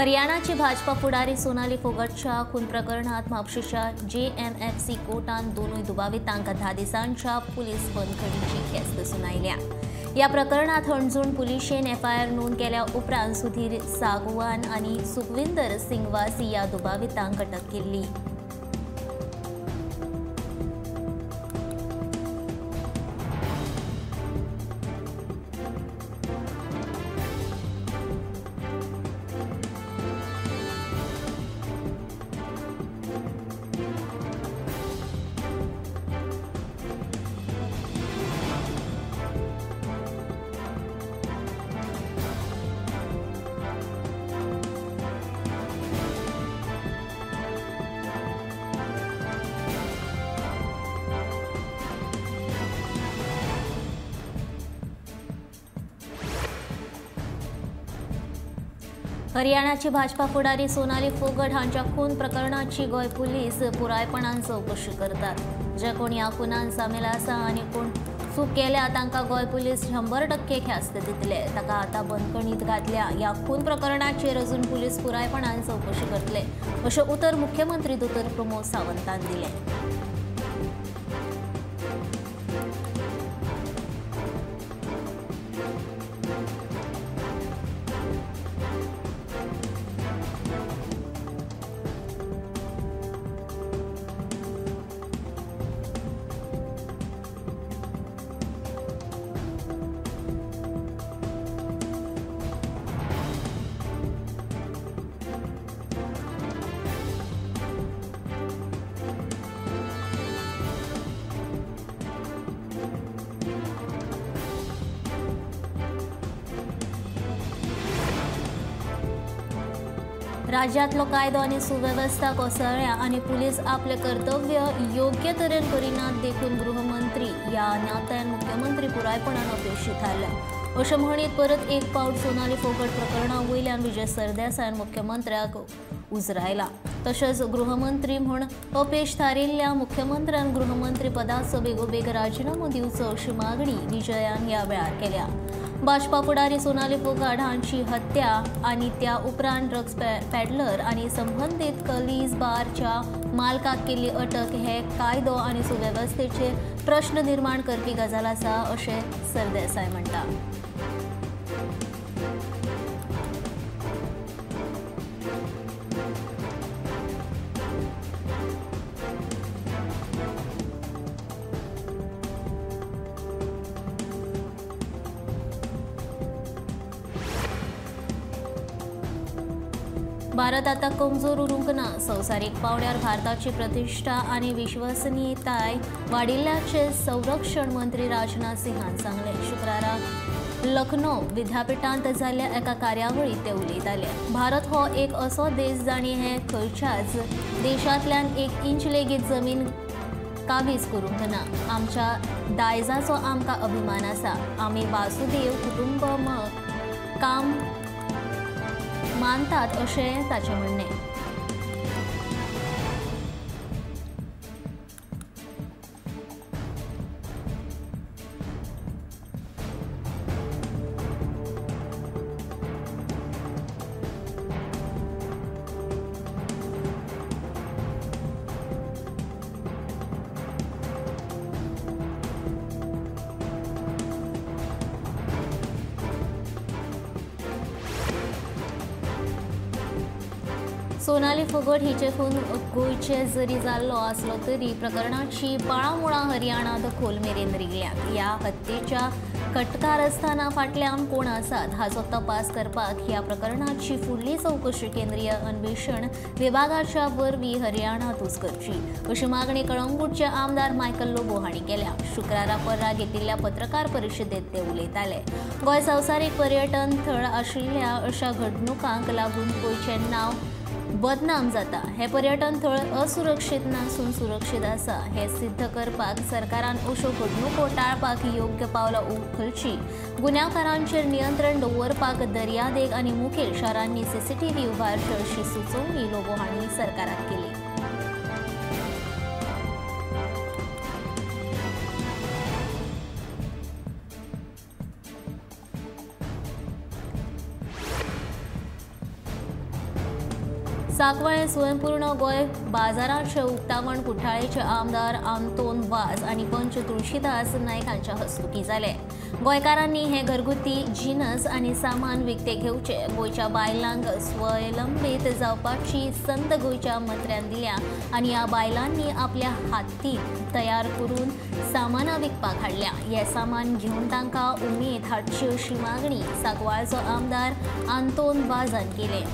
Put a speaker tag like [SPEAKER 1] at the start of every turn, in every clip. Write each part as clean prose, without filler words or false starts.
[SPEAKER 1] हरियाणाची भाजपा फुडारी सोनाली फोगटच्या खून प्रकरणात म्हापशेच्या JMFC कोर्टान दोनूय दुबावितांक 10 दिसांच्या पुलीस बंदखणीची केस सुनायल्या। या प्रकरणात हणजूण पुलिशेन FIR नोंद केल्या उपरांत सुधीर सागवान आणि सुखविंदर सिंगवासी या दुबावितांक अटक केली। हरियाणाची भाजपा फुडारी सोनाली फोगट हांच्या खून प्रकरणाची गोय पुलीस पुरायपणान चौकशी करतात। जे कोण ह्या खुनान सामील आसा आनी कोण चूक केल्या तांकां गोय पुलीस 100% ख्यास्त दितले। ताका आतां बंदखणीत घातल्या। ह्या खून प्रकरणाचेर अजून पुलीस पुरायपणान चौकशी करतले अशें उतर मुख्यमंत्री दोतोर प्रमोद सावंतान दिलें। राज्यांतलो कायदो आनी सुवेवस्था कोसळ्ळ्या आनी पुलीस आपले कर्तव्य योग्य तरेन करिनात देखून गृहमंत्री ह्या नात्यान मुख्यमंत्री पुरायपणान अपेक्षीत थारल्या अशें म्हणीत परत एक फावट सोनाली फोगट प्रकरणा वयल्यान विजय सरदेसायान मुख्यमंत्र्याक उजरायला। तशेंच गृहमंत्री म्हूण अपेश थारिल्ल्या मुख्यमंत्र्यान गृहमंत्री पदाचो बेगोबेग राजिनामो दिवचो अशी मागणी विजयान ह्या वेळार केल्या। भाजपा फुडारी सोनाली फोगट हांची हत्या आनी त्या उपरांत ड्रग्स पेडलर आनी संबंदीत कलीज बारच्या मालकाक केल्ली अटक हे कायदो आनी सुवेवस्थेचेर प्रश्न निर्माण करपी गजाल आसा अशें सरदेसाय म्हणटा। भारत आता कमजोर उरूंक ना। संवसारीक पावड्यार भारताची प्रतिष्ठा आनी विश्वसनीयताय वाडिल्ल्याचे संरक्षण मंत्री राजनाथ सिंहान सांगले। शुक्राराक लखनौ विद्यापीठांत जाल्ल्या एका कार्यावळीत ते उलयताले। भारत हो एक असो देश जाणी हे खंयच्याच देशांतल्यान 1 इंच लेगीत जमीन काबीज करूंक ना। आमच्या दायजाचो आमकां अभिमान आसा। आमी वासुदेव कुटुंबकम काम मानतात अशें ताचें म्हणणें। सोनाली फोगट हिचे खून गोंयचे जरी जाल्लो आसलो तरी प्रकरणाची पाळामुळां हरियाणात खोल मेरेन रिगल्यात। ह्या हत्येच्या कटकारस्थाना फाटल्यान कोण आसात हाचो तपास करपाक ह्या प्रकरणाची फुडली चौकशी केंद्रीय अन्वेषण विभागाच्या वरवीं हरियाणातूच करची अशी मागणी कळंगूटचे आमदार मायकल लोबो हांणी केल्या। शुक्रारा पर्रा घेतिल्ल्या पत्रकार परिशदेंत ते उलयताले। गोंय संवसारीक पर्यटन थळ आशिल्ल्या अशा घडणुकांक लागून गोंयचें नांव बदनाम जाता। हे पर्यटन थळ असुरक्षीत नासून सुरक्षीत आसा हे सिद्ध करपाक सरकारान अश्यो घडणुको टाळपाक योग्य पावलां उखलची। गुन्यांवकारांचेर नियंत्रण दवरपाक दर्यादेग आनी मुखेल शारांनी CCTV उबारचे अशी सुचोवणी लोबो हांणी सरकाराक केली। सांकवाळे स्वयंपूर्ण गोय बाजाराचे उक्तावण कुठ्ठाळेचे आमदार आंतोन वाज आणि पंच तुळशीदास नायक हांच्या हस्तुकी जाले। गोंयकारांनी हे घरगुती जिनस आणि सामान विकते घेवचे, गोंयच्या बायलांक स्वयंलंबीत जावपाची संद गोंयच्या मंत्र्यान दिल्या आणि ह्या बायलांनी आपल्या हातीन तयार करून सामाना विकपाक हाडल्या। हे सामान घेवन तांकां उमेद हाडची अशी मागणी सांकवाळचो आमदार आंतोन वाजान केली।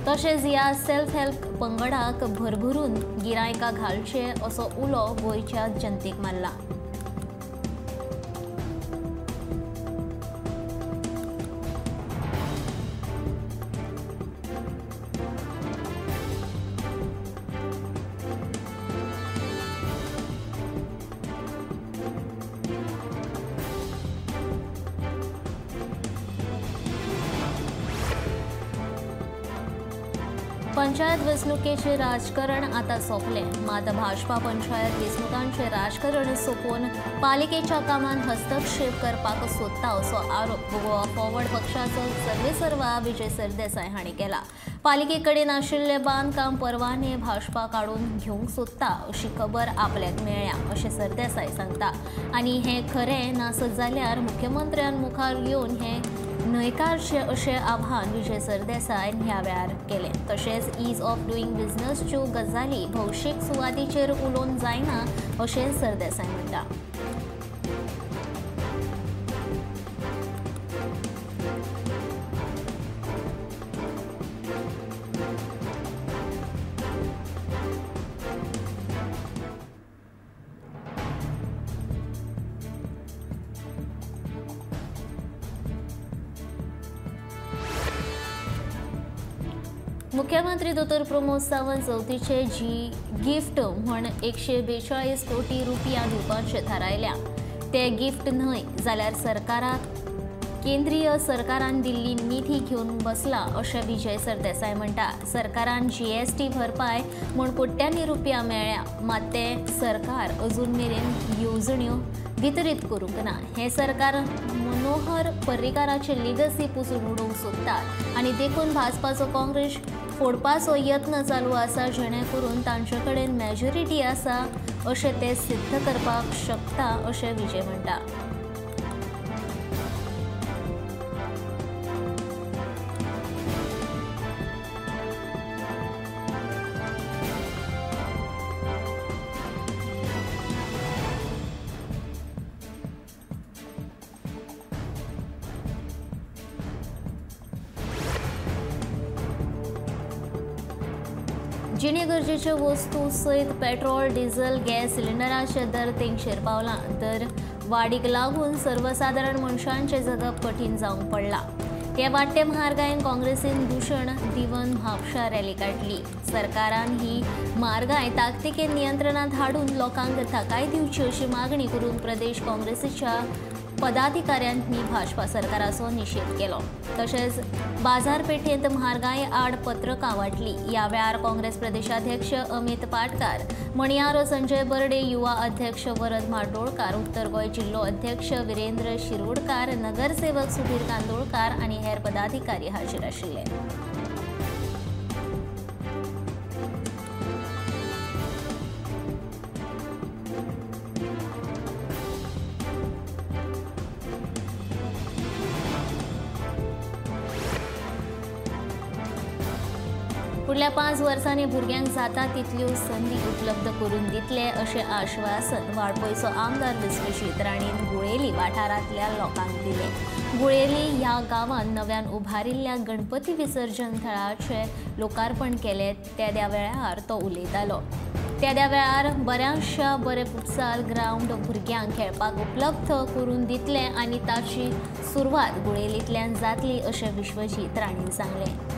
[SPEAKER 1] तशेंच ह्या सेल्फ हेल्प पंगडाक भरभरून गिरायकां घालचे असो उलो गोंयच्या जनतेक मारला। पंचायत वेंचणुकेचे राजकारण आता सोंपले, मात भाजपा पंचायत वेंचणुकांचे राजकारण सोंपोवन पालिकेच्या कामान हस्तक्षेप करपाक सोदता असो आरोप गोवा फॉरवर्ड पक्षाचो सर्वेसर्वा विजय सरदेसाय हांणी केला। पालिके कडेन आशिल्ले बांदकाम परवाने भाजपा काडून घेवंक सोदता अशी खबर आपल्याक मेळ्ळ्या अशें सरदेसाय सांगता आनी हें खरें नासत जाल्यार मुख्यमंत्र्यान मुखार येवन हें न्हयकारचे अशें आव्हान विजय सरदेसायन ह्या वेळार केलें। तशेंच ईज ऑफ डुईंग बिझनेसच्यो गजाली भौशीक सुवातीचेर उलोवन जायना अशें सरदेसाय म्हणटा। मुख्यमंत्री दोतोर प्रमोद सावंत चवथीचे गिफ्ट म्हण 142 कोटी रुपया दिवपाचे थारायल्या। ते गिफ्ट न्हय जाल्यार सरकाराक केंद्रीय सरकारान दिल्ली निधी घेवन बसला अशें विजय सरदेसाय म्हणटा। सरकारान GST भरपाय म्हण कोट्यांनी रुपया मेळ्ळ्या, मात ते सरकार अजून मेरेन येवजण्यो वितरीत करूंक ना। हे सरकार मनोहर पर्रीकाराचे लिगसी पुसून उडोवंक सोदता आनी देखून भाजपाचो काँग्रेस फोडपाचो यत्न चालू आसा, जेणे करून तांचे कडेन मेजॉरिटी आसा अशें ते सिद्ध करपाक शकता अशें विजय म्हणटा। जिणे गरजेच्यो वस्तू सयत पेट्रोल, डिझेल, गॅस सिलिंडराचे दर तेंगशेर पावला। दर वाडीक लागून सर्वसाधारण मनशांचे जगप कठीण जावंक पडला। हे वाडटे म्हारगायेन काँग्रेसीन दूषण दिवन म्हापशा रॅली काडली। सरकारान ही म्हारगाय ताकतिकेन नियंत्रणात हाडून लोकांक थाकाय दिवची अशी मागणी करून प्रदेश काँग्रेसीच्या पदाधिकाऱ्यांनी भाजपा सरकाराचो निषेध केलो। तशेंच बाजारपेठेंत म्हारगाय आड पत्रकां वाटली। ह्या वेळार काँग्रेस प्रदेशाध्यक्ष अमित पाटकार, मणियारो संजय बर्डे, युवा अध्यक्ष वरद म्हाड्डोळकार, उत्तर गोंय जिल्लो अध्यक्ष विरेंद्र शिरोडकार, नगरसेवक सुधीर कांदोळकार आनी हेर पदाधिकारी हाजीर आशिल्ले। फुडल्या 5 वर्सांनी भुरग्यांक जाता तितल्यो संदी उपलब्ध करून दितले अशें आश्वासन वाळपयचो आमदार विश्वजीत राणीन गुळेली वाठारांतल्या लोकांक दिलें। गुळेली ह्या गांवांत नव्यान उभारिल्ल्या गणपती विसर्जन थळाचे लोकार्पण केलें त्या वेळार तो उलयतालो। त्या वेळार बऱ्याचशा बरे फुटसाल ग्राउंड भुरग्यांक खेळपाक उपलब्ध करून दितले आनी ताची सुरवात गुळेलींतल्यान जातली अशें विश्वजीत राणीन सांगलें।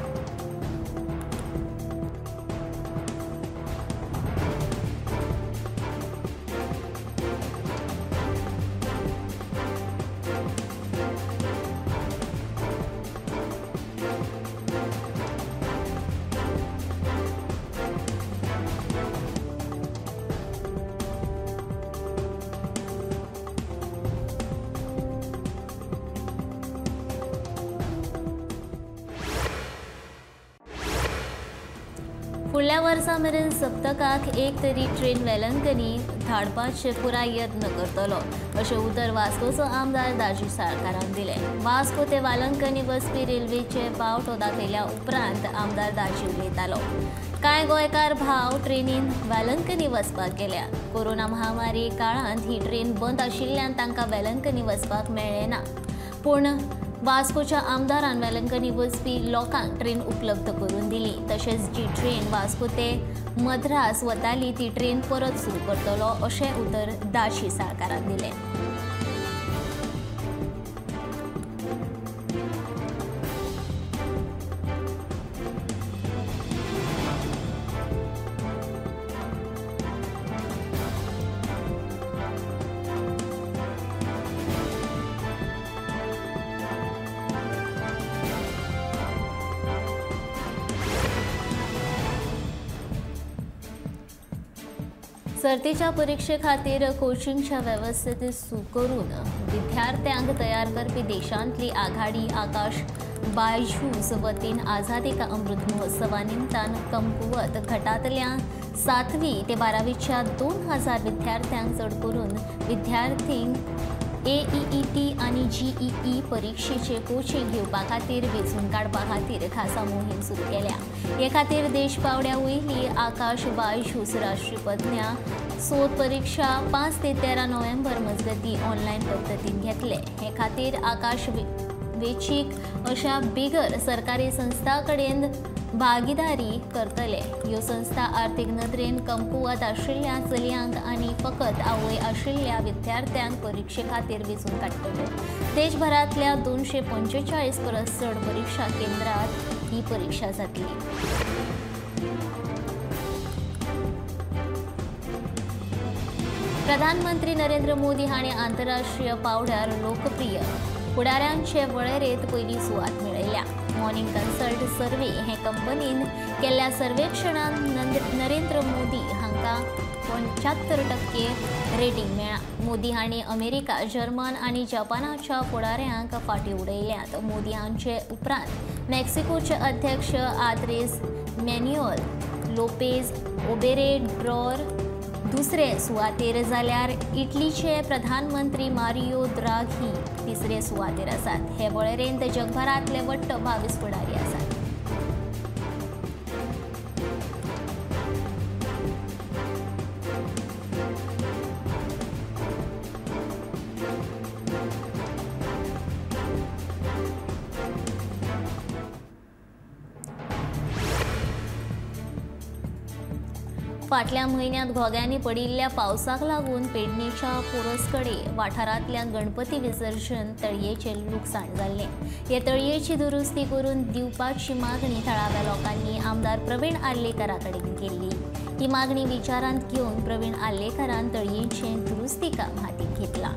[SPEAKER 1] फुडल्या वर्सा मेरेन सप्तकाक एक तरी ट्रेन वेलंकनी धाडपाचे पुराय यत्न करतलो अशें उतर वास्कोचो आमदार दाजी साळकारान दिलें. वास्को ते वालंकनी वचपी रेल्वेचे पावटो दाखयल्या उपरांत आमदार दाजी उलयतालो. कांय गोंयकार भाव ट्रेनीन वेलंकनी वचपाक गेल्या. कोरोना महामारी काळांत ही ट्रेन बंद आशिल्ल्यान तांकां वेलंकनी वचपाक मेळ्ळें ना. पूण वास्कोच्या आमदारान वेलंकनी वचपी लोकांक ट्रेन उपलब्ध करून दिली. तशेंच जी ट्रेन वास्को ते मद्रास वताली ती ट्रेन परत सुरू करतलो अशें उतर दाजी साळकारान दिलें. सर्तीच्या परीक्षे खातीर कोचिंगच्या वेवस्थेत करून विद्यार्थ्यांक तयार करपी देशांतली आघाडी आकाश बायजूस वतीन आझादी का अमृत महोत्सवा निमतान कमकुवत गटांतल्या 7वी ते 12वीच्या 2000 विद्यार्थ्यांक चड करून विद्यार्थींक AEET आनी GEE परीक्षेचे कोचिंग घेवपा खातीर वेंचून काडपा खातीर खासा मोहीम सुरू केल्या. हे खातीर देशपावड्या वयली आकाश बायजूस राष्ट्रीय पदन्या सोद परीक्षा 5 ते 13 नोव्हेंबर मजगती ऑनलायन पद्दतीन घेतले. हे खातीर आकाश वेंचीक अशा बिगर सरकारी संस्था कडेन भागीदारी करतले. ह्यो संस्था आर्थीक नदरेन कमकुवत आशिल्ल्या चलयांक आनी फकत आवय आशिल्ल्या विद्यार्थ्यांक परीक्षे खातीर वेंचून काडटल्यो. देशभरांतल्या 245 परस चड परीक्षा केंद्रांत ही परीक्षा जातली. प्रधानमंत्री नरेंद्र मोदी हांणी आंतरराष्ट्रीय पावड्यार लोकप्रिय फुडाऱ्यांचे वळेरेंत पयली सुवात मेळयल्या. मॉर्निंग कन्सल्ट सर्वे हे कंपनीन केल्ल्या सर्वेक्षणांत नरेंद्र मोदी हांकां 75% रेटींग मेळ्ळा. मोदी हांणी अमेरिका, जर्मन आनी जपानाच्या फुडाऱ्यांक फाटीं उडयल्यात. मोदी हांचे उपरांत मेक्सिकोचे अध्यक्ष आंद्रेस मॅन्युएल लोपेज ओबेरेड्रोर दुसरे सुवातेर जाल्यार इटलीचे प्रधानमंत्री मारियो द्राघी तिसरे सुवातेर आसात. हे वळेरेंत जगभरांतले वट्ट 22 फुडारी आसात. फाटल्या म्हयन्यांत घोग्यांनी पडिल्ल्या पावसाक लागून पेडणेच्या पोरसकडे वाठारांतल्या गणपती विसर्जन तळयेचें लुकसाण जाल्लें. हे तळयेची दुरुस्ती करून दिवपाची मागणी थळाव्या लोकांनी आमदार प्रवीण आर्लेकरा कडेन केल्ली. ही मागणी विचारांत घेवन प्रवीण आर्लेकरान तळयेचें दुरुस्ती काम हातीक घेतलां.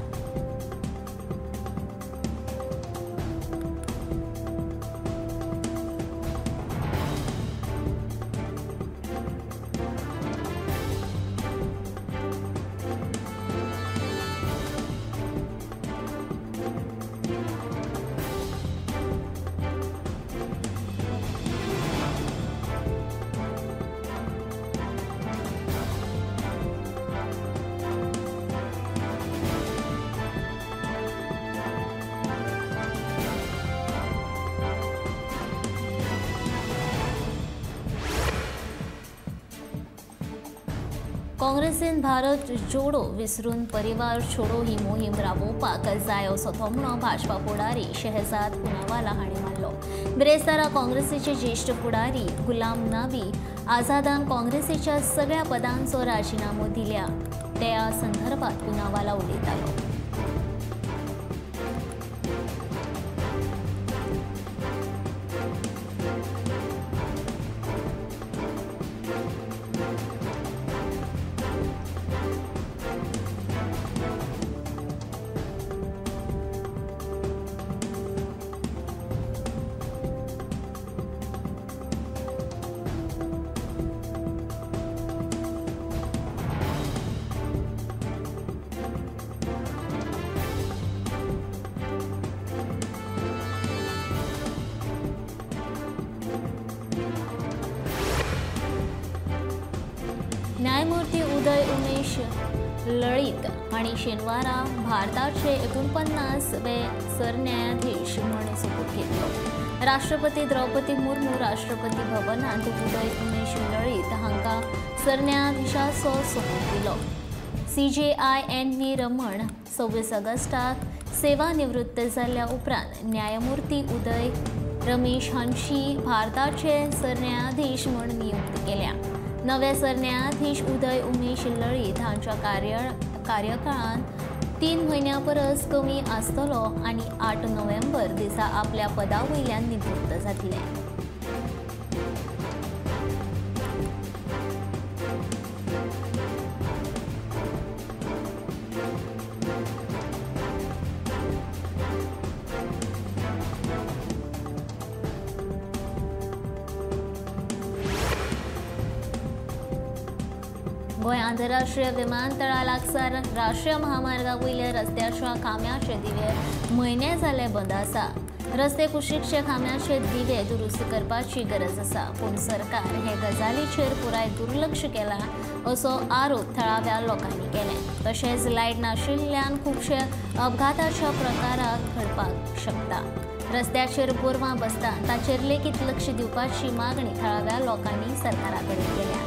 [SPEAKER 1] काँग्रेसीन भारत जोडो विसरून परिवार छोडो ही मोहीम राबोवपाक जाय असो थोमणो भाजपा फुडारी शेहजाद पूनावाला हांणी मारलो. बिरेस्तारा काँग्रेसीचे ज्येश्ठ फुडारी गुलाम नबी आझादान काँग्रेसीच्या सगळ्या पदांचो राजिनामो दिल्या. त्या संदर्भात पूनावाला उलयतालो. न्यायमूर्ती उदय उमेश लळीत हांणी शेनवारा भारताचे 49वे सरन्यायाधीश म्हूण सोपूत घेतलो. राष्ट्रपती द्रौपदी मुर्मू राष्ट्रपती भवनात उदय उमेश लळीत हांकां सरन्यायाधीशाचो सोपूत दिलो. CJI रमण 26 ऑगस्टाक सेवानिवृत्त जाल्ल्या उपरांत न्यायमूर्ती उदय रमेश हांची भारताचे सरन्यायाधीश म्हूण नियुक्ती केल्या. नवे सरन्यायाधीश उदय उमेश लळीत हांच्या कार्यकाळान 3 म्हयन्यां परस कमी आसतलो आनी 8 नोव्हेंबर दिसा आपल्या पदा वयल्यान निवृत्त जातले. गोंय आंतरराष्ट्रीय विमानतळा लागसार राष्ट्रीय महामार्गा वयल्या रस्त्याच्या खांब्याचे दिवे म्हयने जाले बंद आसा. रस्ते कुशीकचे खांब्याचे दिवे दुरुस्त करपाची गरज आसा, पूण सरकार हे गजालीचेर पुराय दुर्लक्ष केला असो आरोप थळाव्या लोकांनी केले. तशेंच लायट नाशिल्ल्यान खुबशे अपघाताच्या प्रकाराक घडपाक शकता. रस्त्याचेर गोरवां बसता ताचेर लेगीत लक्ष दिवपाची मागणी थळाव्या लोकांनी सरकारा कडेन केल्या.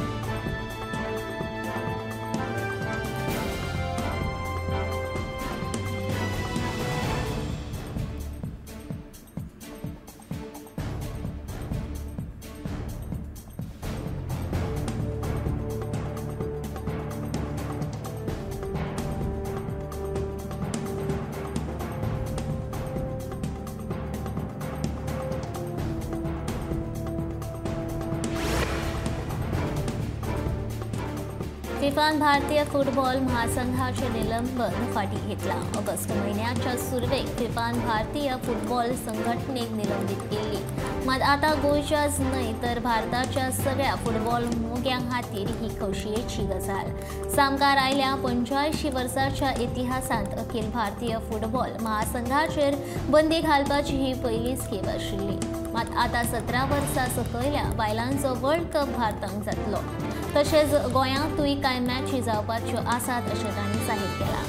[SPEAKER 1] फिफान भारतीय फुटबॉल महासंघाचे निलंबन फाटीं घेतला. ऑगस्ट म्हयन्याच्या सुरवेक फिफान भारतीय फुटबॉल संघटनेक निलंबीत केल्ली. मात आतां गोंयच्याच न्हय तर भारताच्या सगळ्या फुटबॉल मोग्यां खातीर ही खोशयेची गजाल. सामकार आयल्या 85 वर्सांच्या इतिहासांत अखिल भारतीय फुटबॉल महासंघाचेर बंदी घालपाची ही पयलीच खेप आशिल्ली. मात आतां 17 वर्सां सकयल्या बायलांचो वर्ल्ड कप भारतांत जातलो. तशेंच गोंयांतूय कांय मॅची जावपाच्यो आसात अशें तांणी जाहीर केलां.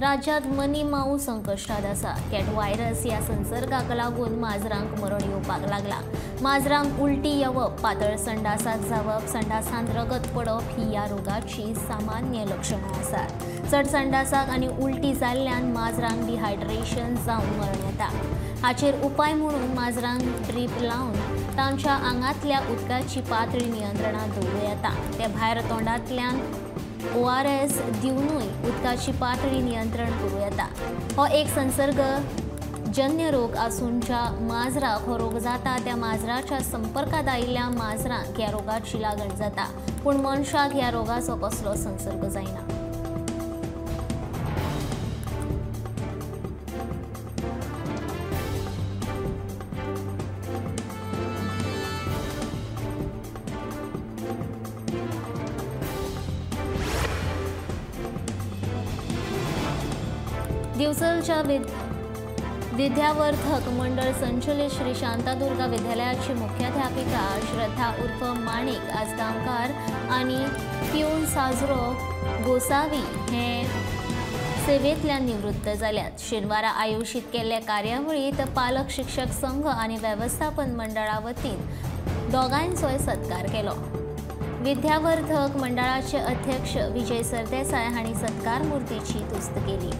[SPEAKER 1] राज्यात मनी माऊ संकश्टात आसा. कॅट व्हायरस ह्या संसर्गाक लागून माजरांक मरण येवपाक लागला. माजरांक उलटी येवप, पातळ संडासाक जावप, संडासांत रगत पडप ही ह्या रोगाची सामान्य लक्षणां आसात. चड संडासाक आनी उलटी जाल्ल्यान माजरांक डिहायड्रेशन जावन मरण येता. हाचेर उपाय म्हणून माजरांक ड्रीप लावन तांच्या आंगांतल्या उदकाची पातळी नियंत्रणांत दवरूं येता. ते भायर तोंडांतल्यान ORS दिवनूय उदकाची पातळी नियंत्रण करूं येता. हो एक संसर्गजन्य रोग आसून ज्या माजराक हो रोग जाता त्या माजराच्या संपर्कांत आयिल्ल्या माजरांक ह्या रोगाची लागण जाता, पूण मनशाक ह्या रोगाचो कसलो संसर्ग जायना. दिवचलच्या विद्यावर्धक मंडळ संचलित श्री शांतादुर्गा विद्यालयाची मुख्याध्यापिका श्रद्धा उर्फ माणिक आजगांवकार आणि पिऊन साजरो गोसावी हे सेवेंतल्यान निवृत्त जाल्यात. शेनवारा आयोजित केल्ले कार्यावळीत पालक शिक्षक संघ आणि व्यवस्थापन मंडळा वतीन दोगांयचोय सत्कार केलो. विद्यावर्धक मंडळाचे अध्यक्ष विजय सरदेसाय हांणी सत्कार मुर्तीची तुस्त केली.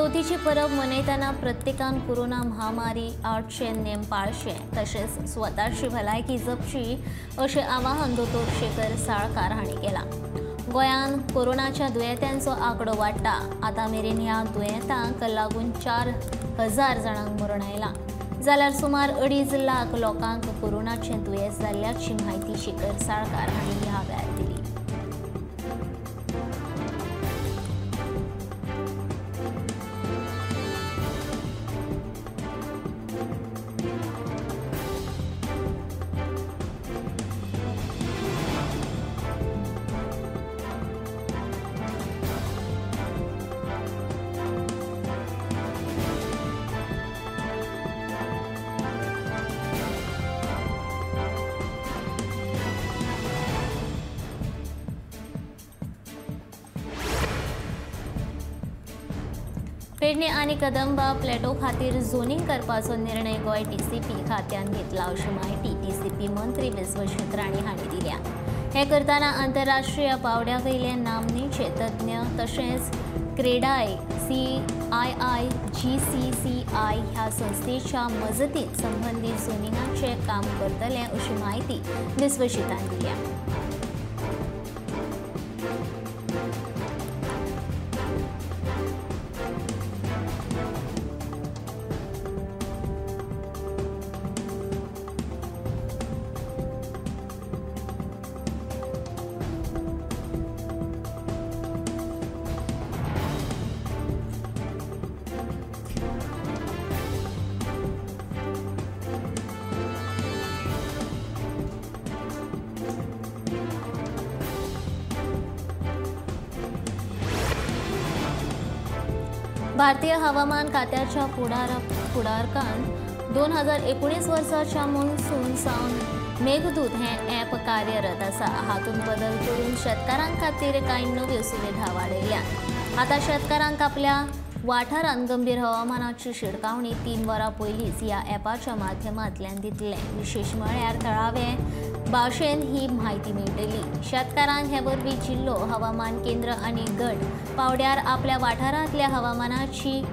[SPEAKER 1] चवथीची परब मनयतना प्रत्येकान कोरोना महामारी आडचे नेम पाळचे तशेंच स्वताची भलायकी जपची अशें आवाहन दोतोर शेखर साळकार हांणी केलां। गोंयान कोरोनाच्या दुयेंत्यांचो आंकडो वाडटा। आतां मेरेन ह्या दुयेंतांक लागून 4000 जाणांक मरण आयलां, जाल्यार सुमार 2.5 लाख लोकांक कोरोनाचें दुयेंस जाल्ल्याची म्हायती शेखर साळकार हांणी ह्या वेळार दिली। पेडणे आणि कदंबा प्लेटो खातीर झोनिंग करपाचो निर्णय गोंय टीसीपी खात्यान घेतला अशी माहिती टीसीपी मंत्री विश्वजीत राणे हांणी दिल्या। हे करताना आंतरराष्ट्रीय पावड्या वयले नामनेचे तज्ञ तशेंच क्रेडाय CII GCCI ह्या संस्थेच्या मजतीन संबंधीत झोनिंगाचे काम करतले अशी माहिती विश्वजीतान दिल्या। भारतीय हवामान खात्याच्या फुडारकान 2019 वर्साच्या मॉन्सून सावन मेघदूत हे ॲप कार्यरत आसा। हातूंत बदल करून शेतकारांक खातीर कांय नव्यो सुविधा वाडयल्यात। आतां शेतकारांक आपल्या वाठारांत गंभीर हवामानाची शिडकावणी 3 वरां पयलींच ह्या ॲपाच्या माध्यमांतल्यान दितले। विशेश म्हळ्यार थळावे भाशेन ही म्हायती मेळटली। शेतकारांक हे वरवीं जिल्लो हवामान केंद्र आनी गट पावड्यार आपल्या वाठारांतल्या हवामानाची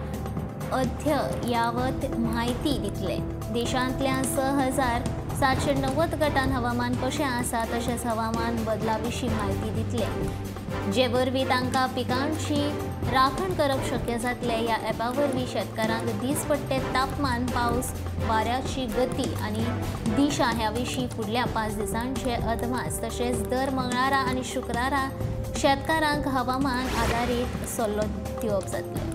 [SPEAKER 1] अद्ययावत म्हायती दितले। देशांतल्या 6790 गटांत हवामान कशें आसा तशेंच हवामान बदला विशीं म्हायती दितले, जे वरवीं तांकां पिकांची राखण करप शक्य जातले। ह्या ॲपा वरवीं शेतकारांक दिसपट्टे तापमान, पावस, वाऱ्याची गती आनी दिशा ह्या विशीं फुडल्या 5 दिसांचे अदमास तशेंच दर मंगळारा आनी शुक्रारा शेतकारांक हवामान आधारीत सल्लो दिवप जातले।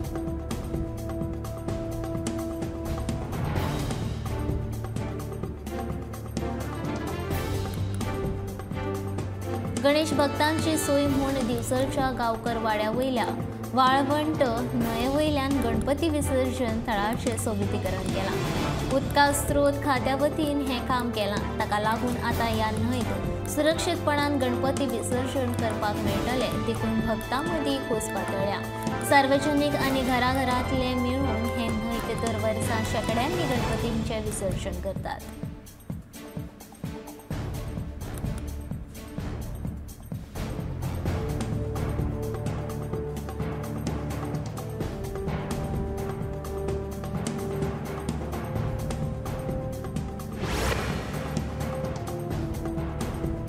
[SPEAKER 1] गणेश भक्तांची सोय म्हूण दिवसरच्या गांवकर वाड्या वयल्या वाळवंट न्हंये वयल्यान गणपती विसर्जन थळाचें सोबितीकरण केलां। उदका स्त्रोत खात्या वतीन हें काम केलां, ताका लागून आतां ह्या न्हंयत सुरक्षीतपणान गणपती विसर्जन करपाक मेळटले, देखून भक्तां मदीं खोस पातळ्ळ्या। सार्वजनीक आनी घराघरांतले मेळून हे न्हंयत दर वर्सा शेकड्यांनी गणपतींचें विसर्जन करतात।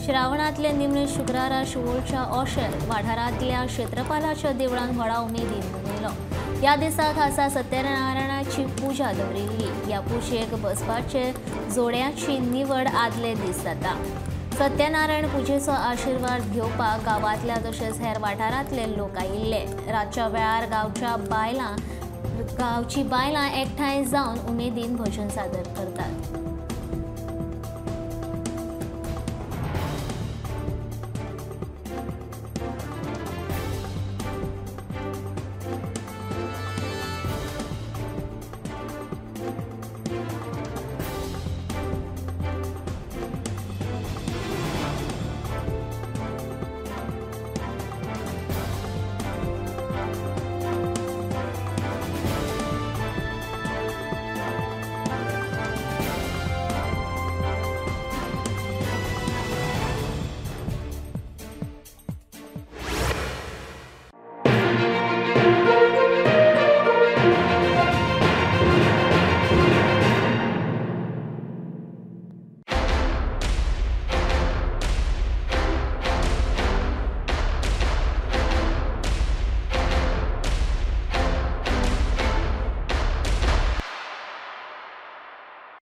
[SPEAKER 1] श्रावणातले निमणे शुक्रारा शिवोळच्या ओशेर वाठारांतल्या क्षेत्रपालाच्या देवळान व्हडा उमेदीन मनयलो। ह्या दिसा खासा सत्यनारायणाची पुजा दवरिल्ली। ह्या पुजेक बसपाचे जोड्याची निवड आदले दीस जाता। सत्यनारायण पुजेचो आशिर्वाद घेवपाक गांवांतल्या तशेंच हेर वाठारांतले लोक आयिल्ले। रातच्या वेळार गांवची बायलां एकठांय जावन उमेदीन भजन सादर करतात।